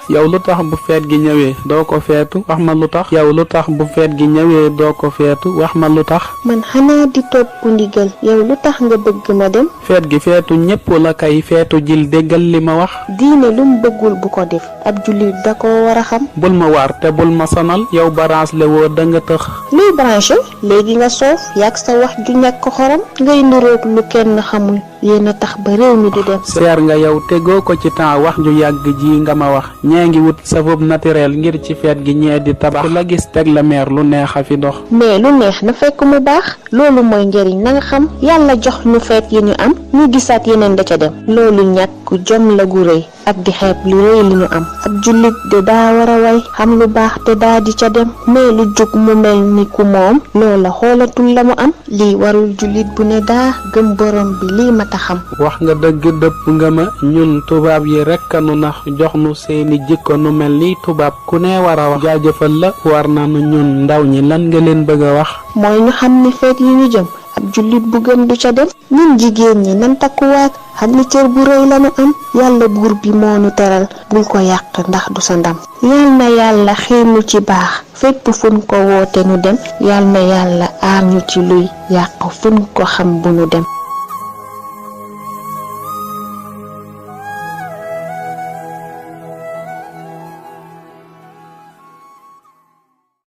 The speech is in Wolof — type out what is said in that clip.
yow lu tax bu feet gi ñëwee doo ko feetu wax ma lu tax yow lu tax bu feet gi ñëwee doo ko feetu wax ma lu tax man xanaa di topp ndigal yow lu tax nga bëgg ma dem feet gi feetu ñépp la kay feetu jil déggal li ma wax diine lum bëggul bu ko def ab jullit da ko war a xam bul ma waar te bul ma sonal yow branche le woo da nga tëx luy branché léegi nga soof yàgg sa wax ju ñàkk xorom ngay nuroog lu kenn xamul yéen a tax ba réew mi du dem seer nga yow tegoo ko ci temps wax ju yàgg ji nga ma wax ñee ngi wut savub naturel ngir ci feet gi ñee di tabax la gis teg la meer lu neex a fi dox mais lu neex na fekk mu baax loolu mooy njëriñ na nga xam yàlla jox ñu feet yi ñu am ñu gisaat yeneen da ca dem loolu ñàkk jom la gu rëy ak di xeeb li rëy li ñu am ab jullit de daa war a way xam lu baax te daa di ca dem mais lu jug mu mel ni ku moom loola xoolatul la mu am lii warul jullit bu ne daa gëm borom bi lii mata xam wax nga dëgg dëpp nga ma ñun tubaab yi rekk nu nax jox nu seeni jikko nu mel ni tubaab ku ne war a wax jaajëfal la war nanu ñun ndaw ñi lan nga leen bëgg a wax mooy ñu xam ni feet yi ñu jëm ab jullit bu gëm du ca dem ñun jigéen ñi nan takkuwaat xam ni cër bu rëy lañu am yàlla buur bi moo nu teral bul ko yàq ndax du sa ndam yal na yàlla xiinu ci baax fépp fuñ ko woote nu dem yal na yàlla aar ñu ci luy yàq fuñ ko xam bu nu dem